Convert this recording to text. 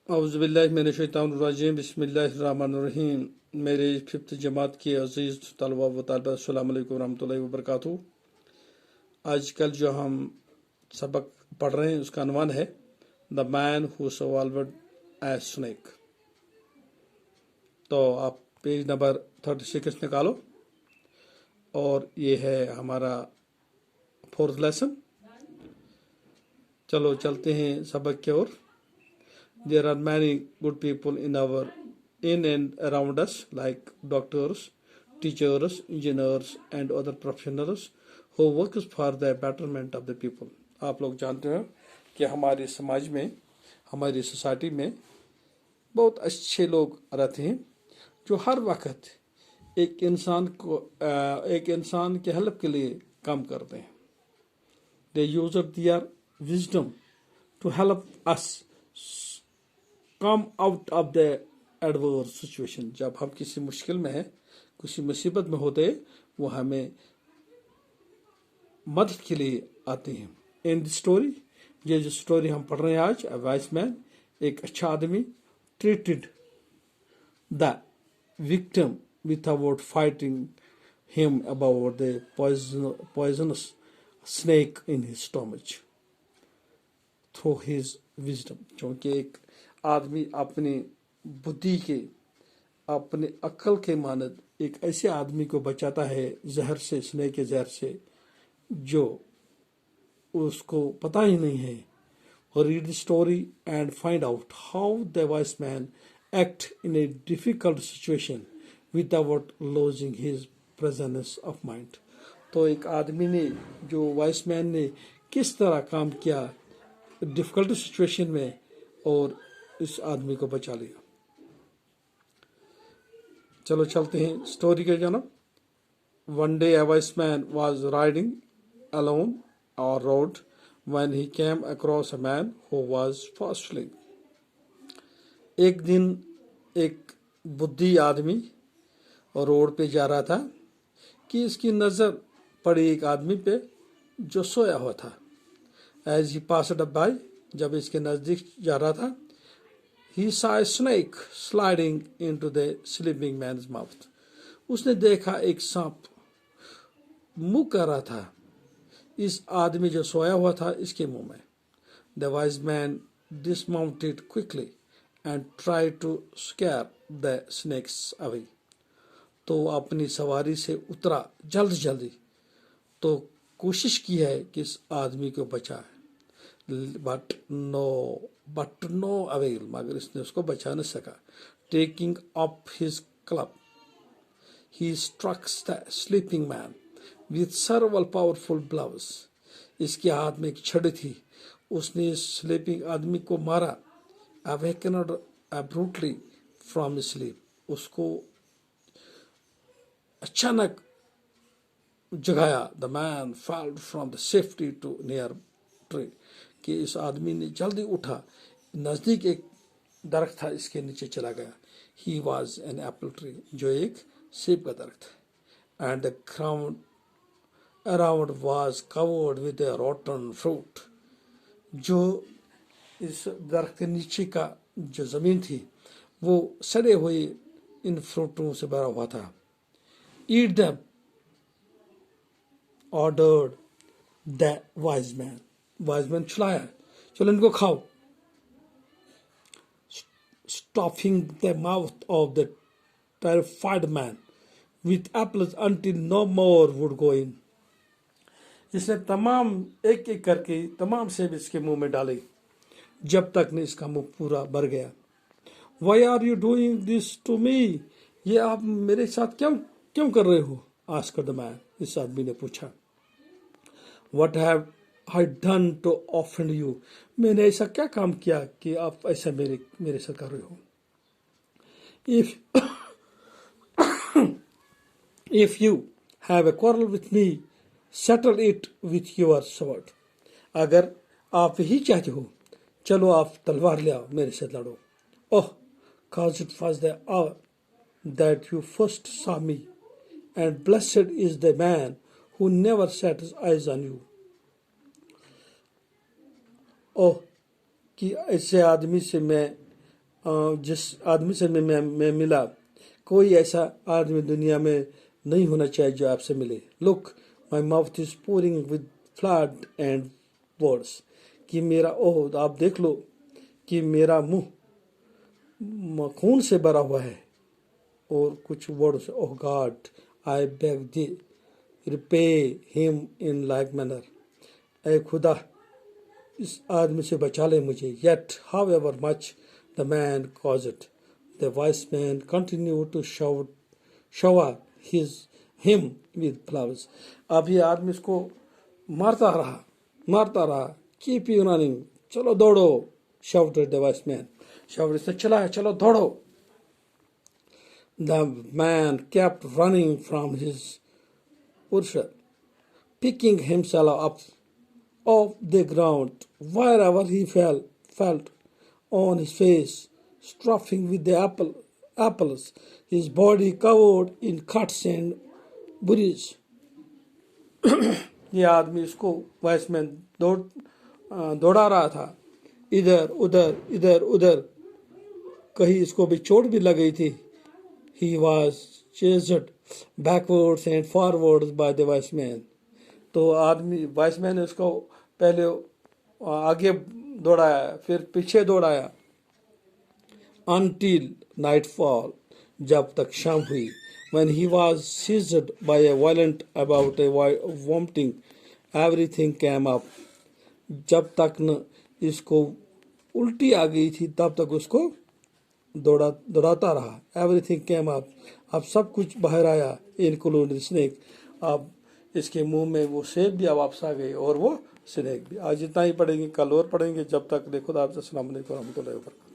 औज़ुबिल्लाहिमिनश्शैतानिर्रजीम बिस्मिल्लाहिर्रहमानिर्रहीम। मेरे फिफ्थ जमात के अजीज़ तलबा व तालिबात, अस्सलाम वालेकुम रहमतुल्लाहि व बरकातुहू। आजकल जो हम सबक पढ़ रहे हैं उसका अनवान है the man who swallowed a snake. तो आप पेज नंबर 36 निकालो और ये है हमारा फोर्थ लेसन। चलो चलते हैं सबक की ओर। There are many good people in and around us, like doctors, teachers, engineers, and other professionals who work for the betterment of the people. आप लोग जानते हैं कि हमारे समाज में, हमारी सोसाइटी में बहुत अच्छे लोग रहते हैं जो हर वक्त एक इंसान के हेल्प के लिए काम करते हैं। They use their wisdom to help us come out of the adverse situation. जब हम किसी मुश्किल में है, किसी मुसीबत में होते हैं, वो हमें मदद के लिए आते हैं। इन द स्टोरी, ये जो स्टोरी हम पढ़ रहे हैं आज, अ वाइस मैन, एक अच्छा आदमी, treated the victim without fighting him about the poisonous snake in his stomach through his wisdom. क्योंकि एक आदमी अपनी बुद्धि के, अपने अक्ल के मानद एक ऐसे आदमी को बचाता है जहर से, स्नेक के जहर से, जो उसको पता ही नहीं है। Read the story and find out how the wise man act in a difficult situation without losing his presence of mind. तो एक आदमी ने, जो वाइस मैन ने किस तरह काम किया डिफिकल्ट सिचुएशन में और इस आदमी को बचा लिया। चलो चलते हैं स्टोरी के जनाब। One day a wise man was riding alone और road when he came across a man who was fast sleeping. एक दिन एक बुद्धि आदमी रोड पे जा रहा था कि इसकी नजर पड़ी एक आदमी पे जो सोया हुआ था। एज ही पास्ड बाय, जब इसके नजदीक जा रहा था, he saw a snake sliding into the sleeping man's mouth. उसने देखा एक सांप मुंह कर रहा था इस आदमी जो सोया हुआ था इसके मुंह में। The wise man dismounted quickly and tried to scare the snakes away. तो अपनी सवारी से उतरा जल्दी, तो कोशिश की है कि इस आदमी को बचाए, बट नो अवेल, मगर इसने उसको बचा नहीं सका। Taking up his club he strucks the sleeping man with several powerful blows. इसके हाथ में एक छड़ी थी, उसने इस स्लीपिंग आदमी को मारा। अवेकनड ब्रूटली फ्रॉम स्लीप, उसको अचानक जगाया। The man fall from the safety to near tree, कि इस आदमी ने जल्दी उठा, नजदीक एक दरख्त था, इसके नीचे चला गया। He was an apple tree, जो एक सेब का दरख्त है। And the ground around was covered with A रॉटन fruit, जो इस दरख्त के नीचे का जो जमीन थी वो सड़े हुए इन फ्रूटों से भरा हुआ था। Eat them ordered the wise man, wise man चलाया, चलो इनको खाओ। Stuffing the mouth of the terrified man with apples until no more would go in. इसने तमाम एक एक करके तमाम सेब इसके मुंह में डाले जब तक ने इसका मुंह पूरा भर गया। Why are you doing this to me, ये आप मेरे साथ क्यों कर रहे हो? आस्क्ड द मैन, इस आदमी ने पूछा। What have I done to offend you? मैंने ऐसा क्या काम किया कि आप ऐसा मेरे साथ कर रहे हो? If you have a quarrel with me, settle it with your sword. अगर आप ही चाहते हो, चलो आप तलवार ले आओ, मेरे साथ लड़ो। Oh, cause it was the hour that you first saw me, and blessed is the man who never set his eyes on you. ओह, कि ऐसे आदमी से मैं जिस आदमी से मैं मिला, कोई ऐसा आदमी दुनिया में नहीं होना चाहिए जो आपसे मिले। Look, my mouth is pouring with flood and words, कि मेरा ओह, आप देख लो कि मेरा मुंह खून से भरा हुआ है। और कुछ words, oh God, I beg thee repay him in like manner, ऐ खुदा इस आदमी से बचा ले मुझे। Yet however much the man cursed, the wise man continue to shower him with flowers. अब ये आदमी इसको मारता रहा, कीप यू रनिंग, चलो दौड़ो, shouted the wise man. Shout इसने चला, चलो दौड़ो। The man kept running from his worship, picking himself up off the ground wherever he felt on his face, stuffing with the apples, his body covered in cuts and bruises. ये आदमी इसको Wiseman दौड़ा रहा था, इधर उधर, कहीं इसको भी चोट भी लग गई थी। He was chased backwards and forwards by the wise man. तो आदमी वाइसमैन ने उसको पहले आगे दौड़ाया, फिर पीछे दौड़ाया, until nightfall, जब तक शाम हुई। When he was seized by a violent about a vomiting, everything came up. जब तक न इसको उल्टी आ गई थी, तब तक उसको दौड़ाता रहा। Everything came up, अब सब कुछ बाहर आया, including snake। अब इसके मुंह में वो सेब भी अब वापस आ गए और वो स्नेक भी। आज इतना ही पढ़ेंगे, कल और पढ़ेंगे। जब तक देखो, आप अस्सलाम वालेकुम रहमतुल्लाहि व बरकातहू।